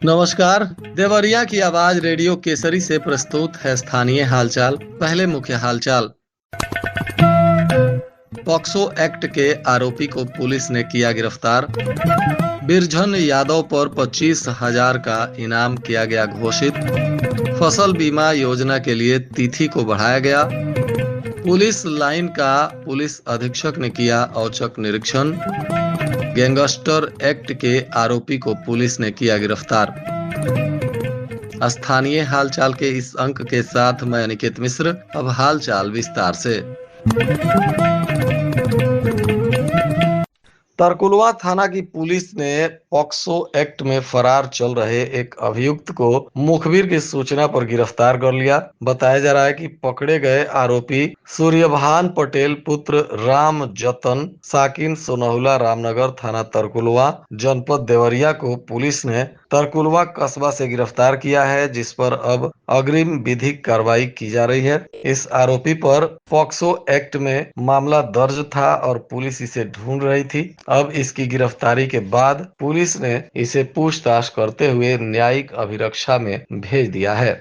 नमस्कार। देवरिया की आवाज रेडियो केसरी से प्रस्तुत है स्थानीय हालचाल। पहले मुख्य हालचाल। पॉक्सो एक्ट के आरोपी को पुलिस ने किया गिरफ्तार। बिरझन यादव पर 25,000 का इनाम किया गया घोषित। फसल बीमा योजना के लिए तिथि को बढ़ाया गया। पुलिस लाइन का पुलिस अधीक्षक ने किया औचक निरीक्षण। गैंगस्टर एक्ट के आरोपी को पुलिस ने किया गिरफ्तार। स्थानीय हालचाल के इस अंक के साथ मैं अनिकेत मिश्र। अब हालचाल विस्तार से। तरकुलवा थाना की पुलिस ने पॉक्सो एक्ट में फरार चल रहे एक अभियुक्त को मुखबिर की सूचना पर गिरफ्तार कर लिया। बताया जा रहा है कि पकड़े गए आरोपी सूर्यभान पटेल पुत्र राम जतन साकिन सोनहुला रामनगर थाना तरकुलवा जनपद देवरिया को पुलिस ने तरकुलवा कस्बा से गिरफ्तार किया है, जिस पर अब अग्रिम विधिक कार्रवाई की जा रही है। इस आरोपी पर पॉक्सो एक्ट में मामला दर्ज था और पुलिस इसे ढूंढ रही थी। अब इसकी गिरफ्तारी के बाद पुलिस ने इसे पूछताछ करते हुए न्यायिक अभिरक्षा में भेज दिया है।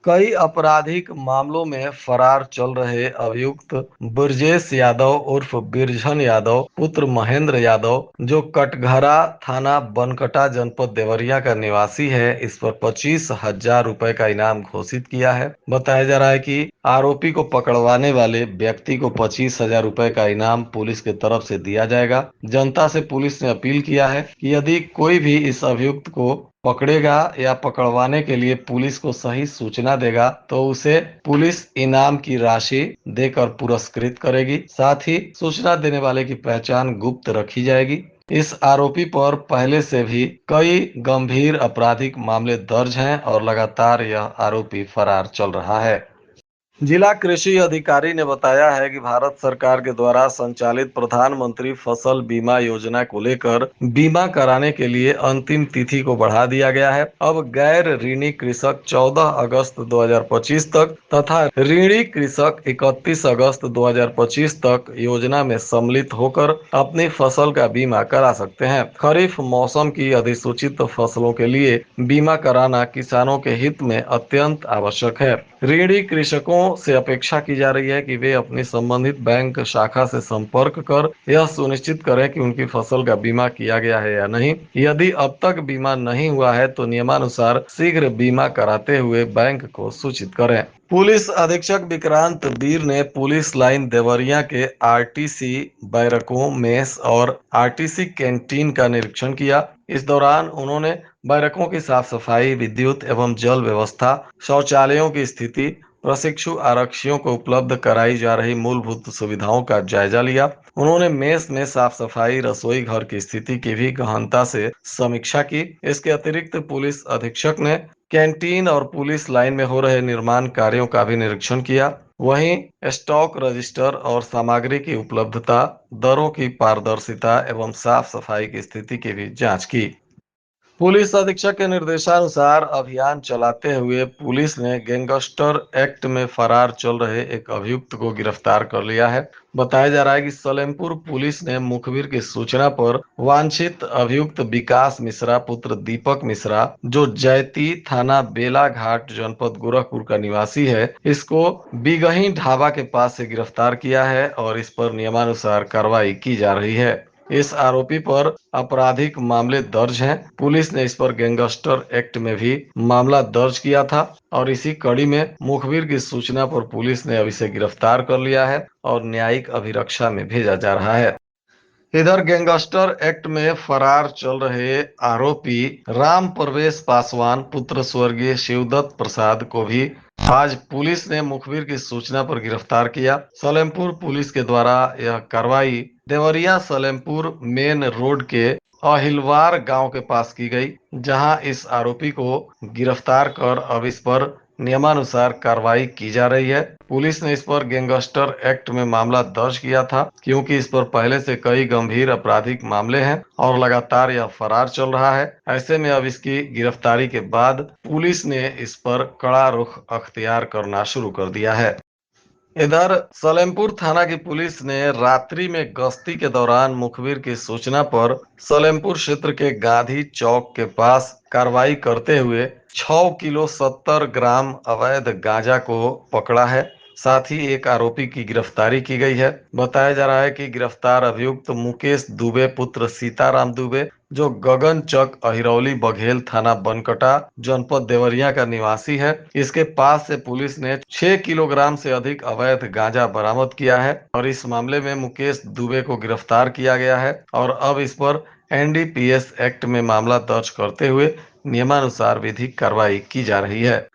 कई आपराधिक मामलों में फरार चल रहे अभियुक्त ब्रजेश यादव उर्फ बिरझन यादव पुत्र महेंद्र यादव, जो कटघरा थाना बनकटा जनपद देवरिया का निवासी है, इस पर 25,000 रुपए का इनाम घोषित किया है। बताया जा रहा है कि आरोपी को पकड़वाने वाले व्यक्ति को 25,000 रुपए का इनाम पुलिस के तरफ से दिया जाएगा। जनता से पुलिस ने अपील किया है कि यदि कोई भी इस अभियुक्त को पकड़ेगा या पकड़वाने के लिए पुलिस को सही सूचना देगा तो उसे पुलिस इनाम की राशि देकर पुरस्कृत करेगी। साथ ही सूचना देने वाले की पहचान गुप्त रखी जाएगी। इस आरोपी पर पहले से भी कई गंभीर आपराधिक मामले दर्ज हैं और लगातार यह आरोपी फरार चल रहा है। जिला कृषि अधिकारी ने बताया है कि भारत सरकार के द्वारा संचालित प्रधानमंत्री फसल बीमा योजना को लेकर बीमा कराने के लिए अंतिम तिथि को बढ़ा दिया गया है। अब गैर ऋणी कृषक 14 अगस्त 2025 तक तथा ऋणी कृषक 31 अगस्त 2025 तक योजना में सम्मिलित होकर अपनी फसल का बीमा करा सकते हैं। खरीफ मौसम की अधिसूचित फसलों के लिए बीमा कराना किसानों के हित में अत्यंत आवश्यक है। ऋणी कृषकों से अपेक्षा की जा रही है कि वे अपनी संबंधित बैंक शाखा से संपर्क कर यह सुनिश्चित करें कि उनकी फसल का बीमा किया गया है या नहीं। यदि अब तक बीमा नहीं हुआ है तो नियमानुसार शीघ्र बीमा कराते हुए बैंक को सूचित करें। पुलिस अधीक्षक विक्रांत वीर ने पुलिस लाइन देवरिया के आरटीसी बैरकों मेस और आरटीसी कैंटीन का निरीक्षण किया। इस दौरान उन्होंने बैरकों की साफ सफाई, विद्युत एवं जल व्यवस्था, शौचालयों की स्थिति, प्रशिक्षु आरक्षियों को उपलब्ध कराई जा रही मूलभूत सुविधाओं का जायजा लिया। उन्होंने मेस में साफ सफाई, रसोई घर की स्थिति की भी गहनता से समीक्षा की। इसके अतिरिक्त पुलिस अधीक्षक ने कैंटीन और पुलिस लाइन में हो रहे निर्माण कार्यों का भी निरीक्षण किया। वहीं स्टॉक रजिस्टर और सामग्री की उपलब्धता, दरों की पारदर्शिता एवं साफ सफाई की स्थिति की भी जांच की। पुलिस अधीक्षक के निर्देशानुसार अभियान चलाते हुए पुलिस ने गैंगस्टर एक्ट में फरार चल रहे एक अभियुक्त को गिरफ्तार कर लिया है। बताया जा रहा है कि सलेमपुर पुलिस ने मुखबिर की सूचना पर वांछित अभियुक्त विकास मिश्रा पुत्र दीपक मिश्रा, जो जैती थाना बेला घाट जनपद गोरखपुर का निवासी है, इसको बिगही ढाबा के पास से गिरफ्तार किया है और इस पर नियमानुसार कार्रवाई की जा रही है। इस आरोपी पर आपराधिक मामले दर्ज हैं। पुलिस ने इस पर गैंगस्टर एक्ट में भी मामला दर्ज किया था और इसी कड़ी में मुखबिर की सूचना पर पुलिस ने अब इसे गिरफ्तार कर लिया है और न्यायिक अभिरक्षा में भेजा जा रहा है। इधर गैंगस्टर एक्ट में फरार चल रहे आरोपी राम प्रवेश पासवान पुत्र स्वर्गीय शिवदत्त प्रसाद को भी आज पुलिस ने मुखबिर की सूचना पर गिरफ्तार किया। सलेमपुर पुलिस के द्वारा यह कार्रवाई देवरिया सलेमपुर मेन रोड के अहिलवार गांव के पास की गई, जहां इस आरोपी को गिरफ्तार कर अब इस पर नियमानुसार कार्रवाई की जा रही है। पुलिस ने इस पर गैंगस्टर एक्ट में मामला दर्ज किया था, क्योंकि इस पर पहले से कई गंभीर आपराधिक मामले हैं और लगातार यह फरार चल रहा है। ऐसे में अब इसकी गिरफ्तारी के बाद पुलिस ने इस पर कड़ा रुख अख्तियार करना शुरू कर दिया है। इधर सलेमपुर थाना की पुलिस ने रात्रि में गश्ती के दौरान मुखबिर की सूचना पर सलेमपुर क्षेत्र के गांधी चौक के पास कार्रवाई करते हुए 6 किलो 70 ग्राम अवैध गांजा को पकड़ा है। साथ ही एक आरोपी की गिरफ्तारी की गई है। बताया जा रहा है कि गिरफ्तार अभियुक्त मुकेश दुबे पुत्र सीताराम दुबे, जो गगनचक अहिरौली बघेल थाना बनकटा जनपद देवरिया का निवासी है। इसके पास से पुलिस ने 6 किलोग्राम से अधिक अवैध गांजा बरामद किया है और इस मामले में मुकेश दुबे को गिरफ्तार किया गया है और अब इस पर एनडीपीएस एक्ट में मामला दर्ज करते हुए नियमानुसार विधिक कार्रवाई की जा रही है।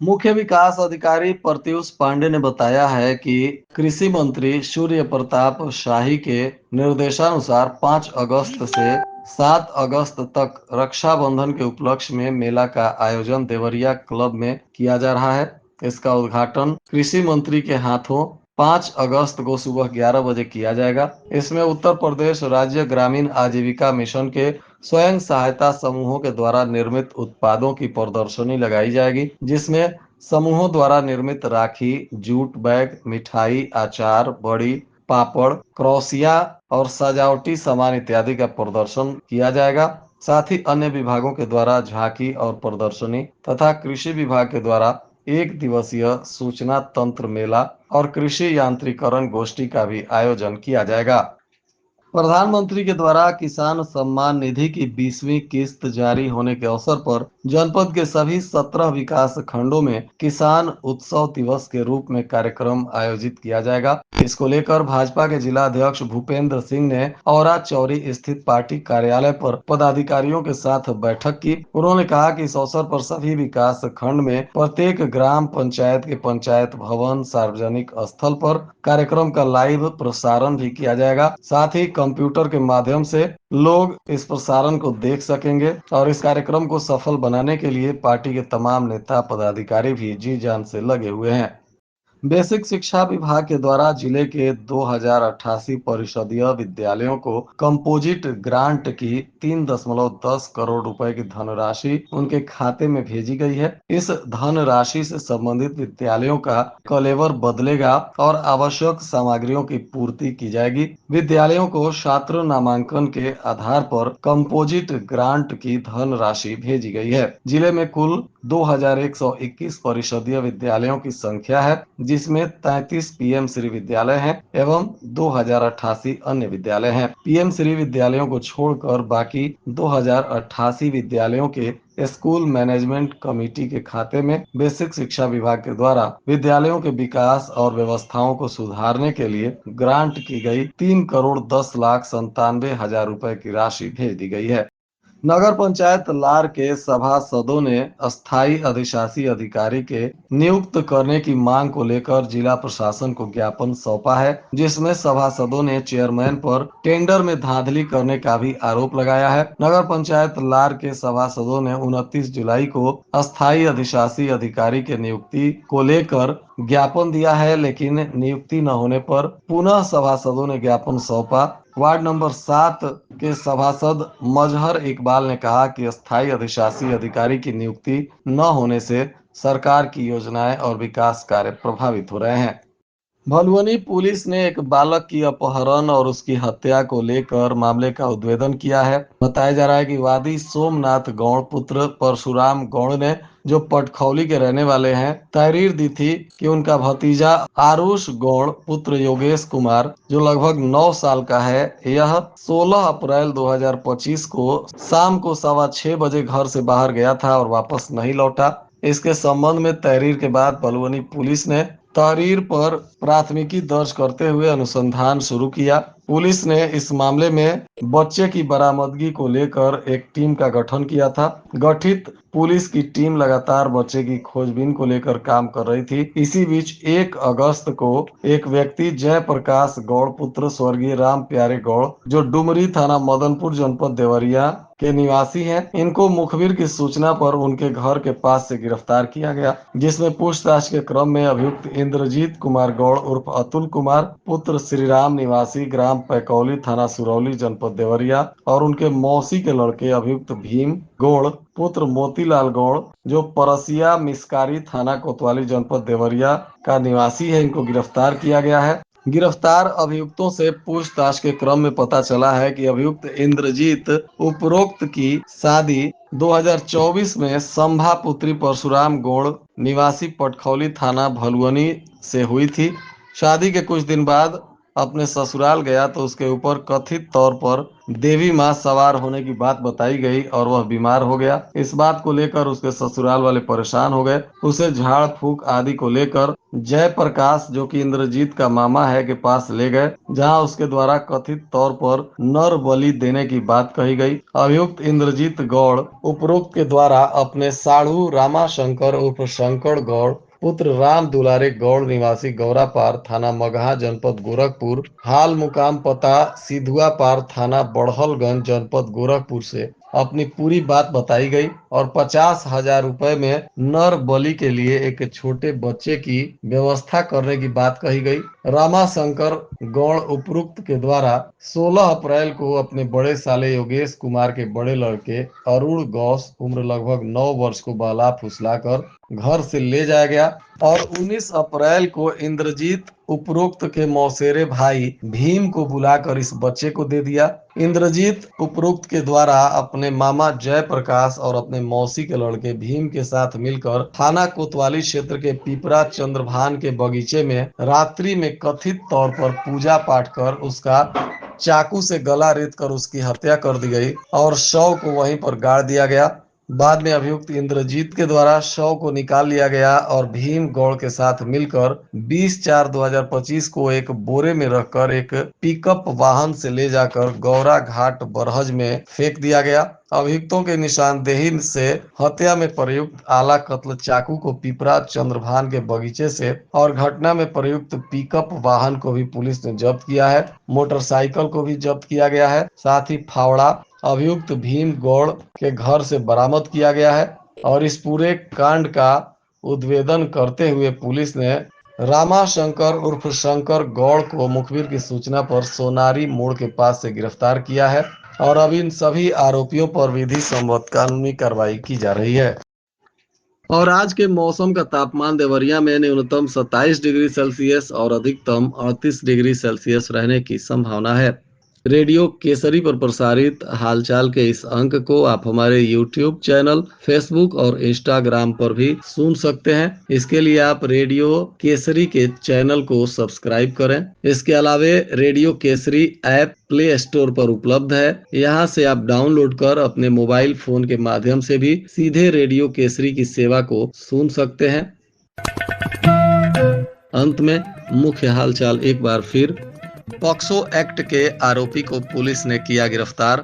मुख्य विकास अधिकारी प्रत्युष पांडे ने बताया है कि कृषि मंत्री सूर्य प्रताप शाही के निर्देशानुसार 5 अगस्त से 7 अगस्त तक रक्षाबंधन के उपलक्ष्य में मेला का आयोजन देवरिया क्लब में किया जा रहा है। इसका उद्घाटन कृषि मंत्री के हाथों 5 अगस्त को सुबह 11 बजे किया जाएगा। इसमें उत्तर प्रदेश राज्य ग्रामीण आजीविका मिशन के स्वयं सहायता समूहों के द्वारा निर्मित उत्पादों की प्रदर्शनी लगाई जाएगी, जिसमें समूहों द्वारा निर्मित राखी, जूट बैग, मिठाई, अचार, बड़ी, पापड़, क्रोसिया और सजावटी सामान इत्यादि का प्रदर्शन किया जाएगा। साथ ही अन्य विभागों के द्वारा झांकी और प्रदर्शनी तथा कृषि विभाग के द्वारा एक दिवसीय सूचना तंत्र मेला और कृषि यांत्रिकरण गोष्ठी का भी आयोजन किया जाएगा। प्रधानमंत्री के द्वारा किसान सम्मान निधि की 20वीं किस्त जारी होने के अवसर पर जनपद के सभी 17 विकास खंडों में किसान उत्सव दिवस के रूप में कार्यक्रम आयोजित किया जाएगा। इसको लेकर भाजपा के जिला अध्यक्ष भूपेंद्र सिंह ने औरा चौरी स्थित पार्टी कार्यालय पर पदाधिकारियों के साथ बैठक की। उन्होंने कहा कि इस अवसर पर सभी विकास खंड में प्रत्येक ग्राम पंचायत के पंचायत भवन, सार्वजनिक स्थल पर कार्यक्रम का लाइव प्रसारण भी किया जाएगा। साथ ही कंप्यूटर के माध्यम से लोग इस प्रसारण को देख सकेंगे और इस कार्यक्रम को सफल बनाने के लिए पार्टी के तमाम नेता पदाधिकारी भी जी जान से लगे हुए हैं। बेसिक शिक्षा विभाग के द्वारा जिले के 2088 परिषदीय विद्यालयों को कंपोजिट ग्रांट की 3.10 करोड़ रुपए की धनराशि उनके खाते में भेजी गई है। इस धनराशि से संबंधित विद्यालयों का कलेवर बदलेगा और आवश्यक सामग्रियों की पूर्ति की जाएगी। विद्यालयों को छात्र नामांकन के आधार पर कंपोजिट ग्रांट की धनराशि भेजी गई है। जिले में कुल 2121 परिषदीय विद्यालयों की संख्या है, जिसमें 33 पीएम श्री विद्यालय हैं एवं 2088 अन्य विद्यालय हैं। पीएम श्री विद्यालयों को छोड़कर बाकी 2088 विद्यालयों के स्कूल मैनेजमेंट कमेटी के खाते में बेसिक शिक्षा विभाग के द्वारा विद्यालयों के विकास और व्यवस्थाओं को सुधारने के लिए ग्रांट की गई 3,10,97,000 रुपए की राशि भेज दी गई है। नगर पंचायत लार के सभासदों ने अस्थायी अधिशासी अधिकारी के नियुक्त करने की मांग को लेकर जिला प्रशासन को ज्ञापन सौंपा है, जिसमें सभासदों ने चेयरमैन पर टेंडर में धांधली करने का भी आरोप लगाया है। नगर पंचायत लार के सभासदों ने 29 जुलाई को अस्थायी अधिशासी अधिकारी के नियुक्ति को लेकर ज्ञापन दिया है, लेकिन नियुक्ति न होने पर पुनः सभासदों ने ज्ञापन सौंपा। वार्ड नंबर 7 के सभासद मजहर इकबाल ने कहा कि अस्थायी अधिशासी अधिकारी की नियुक्ति न होने से सरकार की योजनाएं और विकास कार्य प्रभावित हो रहे हैं। भलुवनी पुलिस ने एक बालक की अपहरण और उसकी हत्या को लेकर मामले का उद्भेदन किया है। बताया जा रहा है कि वादी सोमनाथ गौड़ पुत्र परशुराम गौड़ ने, जो पटखौली के रहने वाले हैं, तहरीर दी थी कि उनका भतीजा आरुष गौड़ पुत्र योगेश कुमार, जो लगभग 9 साल का है, यह 16 अप्रैल 2025 को शाम को 6:15 बजे घर से बाहर गया था और वापस नहीं लौटा। इसके संबंध में तहरीर के बाद बलुवनी पुलिस ने तहरीर पर प्राथमिकी दर्ज करते हुए अनुसंधान शुरू किया। पुलिस ने इस मामले में बच्चे की बरामदगी को लेकर एक टीम का गठन किया था। गठित पुलिस की टीम लगातार बच्चे की खोजबीन को लेकर काम कर रही थी। इसी बीच 1 अगस्त को एक व्यक्ति जयप्रकाश गौड़ पुत्र स्वर्गीय राम प्यारे गौड़, जो डुमरी थाना मदनपुर जनपद देवरिया के निवासी हैं। इनको मुखबिर की सूचना पर उनके घर के पास से गिरफ्तार किया गया, जिसमें पूछताछ के क्रम में अभियुक्त इंद्रजीत कुमार गौड़ उर्फ अतुल कुमार पुत्र श्रीराम निवासी ग्राम पैकौली थाना सुरौली जनपद देवरिया और उनके मौसी के लड़के अभियुक्त भीम गौड़ पुत्र मोतीलाल गौड़ जो परसिया मिसकारी थाना कोतवाली जनपद देवरिया का निवासी है, इनको गिरफ्तार किया गया है। गिरफ्तार अभियुक्तों से पूछताछ के क्रम में पता चला है कि अभियुक्त इंद्रजीत उपरोक्त की शादी 2024 में संभा पुत्री परशुराम गौड़ निवासी पटखौली थाना भलुअनी से हुई थी। शादी के कुछ दिन बाद अपने ससुराल गया तो उसके ऊपर कथित तौर पर देवी मां सवार होने की बात बताई गई और वह बीमार हो गया। इस बात को लेकर उसके ससुराल वाले परेशान हो गए। उसे झाड़ फूक आदि को लेकर जयप्रकाश जो कि इंद्रजीत का मामा है के पास ले गए, जहां उसके द्वारा कथित तौर पर नर बलि देने की बात कही गई। अभियुक्त इंद्रजीत गौड़ उपरोक्त के द्वारा अपने साढ़ू रामाशंकर उर्फ शंकर गौड़ पुत्र राम दुलारे गौड़ निवासी गौरापार थाना मगहा जनपद गोरखपुर हाल मुकाम पता सिधुआ पार थाना बड़हलगंज जनपद गोरखपुर से अपनी पूरी बात बताई गई और 50,000 रुपए में नर बलि के लिए एक छोटे बच्चे की व्यवस्था करने की बात कही गई। रामाशंकर गौड़ उपरोक्त के द्वारा 16 अप्रैल को अपने बड़े साले योगेश कुमार के बड़े लड़के अरुण गौस उम्र लगभग 9 वर्ष को बहला फुसलाकर घर से ले जाया गया और 19 अप्रैल को इंद्रजीत उपरोक्त के मौसेरे भाई भीम को बुलाकर इस बच्चे को दे दिया। इंद्रजीत उपरोक्त के द्वारा अपने मामा जयप्रकाश और अपने मौसी के लड़के भीम के साथ मिलकर थाना कोतवाली क्षेत्र के पिपरा चंद्रभान के बगीचे में रात्रि में कथित तौर पर पूजा पाठ कर उसका चाकू से गला रेत कर उसकी हत्या कर दी गई और शव को वहीं पर गाड़ दिया गया। बाद में अभियुक्त इंद्रजीत के द्वारा शव को निकाल लिया गया और भीम गौड़ के साथ मिलकर 20/4/2025 को एक बोरे में रखकर एक पिकअप वाहन से ले जाकर गौरा घाट बरहज में फेंक दिया गया। अभियुक्तों के निशानदेही से हत्या में प्रयुक्त आला कत्ल चाकू को पिपरा चंद्रभान के बगीचे से और घटना में प्रयुक्त पिकअप वाहन को भी पुलिस ने जब्त किया है। मोटरसाइकिल को भी जब्त किया गया है। साथ ही फावड़ा अभियुक्त भीम गौड़ के घर से बरामद किया गया है और इस पूरे कांड का उद्भेदन करते हुए पुलिस ने रामाशंकर उर्फ शंकर गौड़ को मुखबिर की सूचना पर सोनारी मोड़ के पास से गिरफ्तार किया है और अब इन सभी आरोपियों पर विधि सम्मत कानूनी कार्रवाई की जा रही है। और आज के मौसम का तापमान देवरिया में न्यूनतम 27 डिग्री सेल्सियस और अधिकतम 38 डिग्री सेल्सियस रहने की संभावना है। रेडियो केसरी पर प्रसारित हालचाल के इस अंक को आप हमारे YouTube चैनल, फेसबुक और इंस्टाग्राम पर भी सुन सकते हैं। इसके लिए आप रेडियो केसरी के चैनल को सब्सक्राइब करें। इसके अलावे radio Kesari app play store पर उपलब्ध है। यहाँ से आप डाउनलोड कर अपने मोबाइल फोन के माध्यम से भी सीधे रेडियो केसरी की सेवा को सुन सकते हैं। अंत में मुख्य हालचाल एक बार फिर। पॉक्सो एक्ट के आरोपी को पुलिस ने किया गिरफ्तार।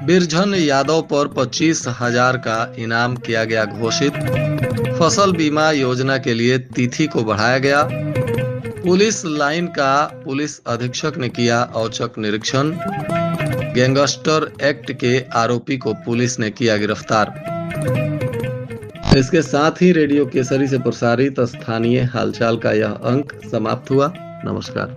बिरझन यादव पर 25,000 का इनाम किया गया घोषित। फसल बीमा योजना के लिए तिथि को बढ़ाया गया। पुलिस लाइन का पुलिस अधीक्षक ने किया औचक निरीक्षण। गैंगस्टर एक्ट के आरोपी को पुलिस ने किया गिरफ्तार। इसके साथ ही रेडियो केसरी से प्रसारित स्थानीय हालचाल का यह अंक समाप्त हुआ। नमस्कार।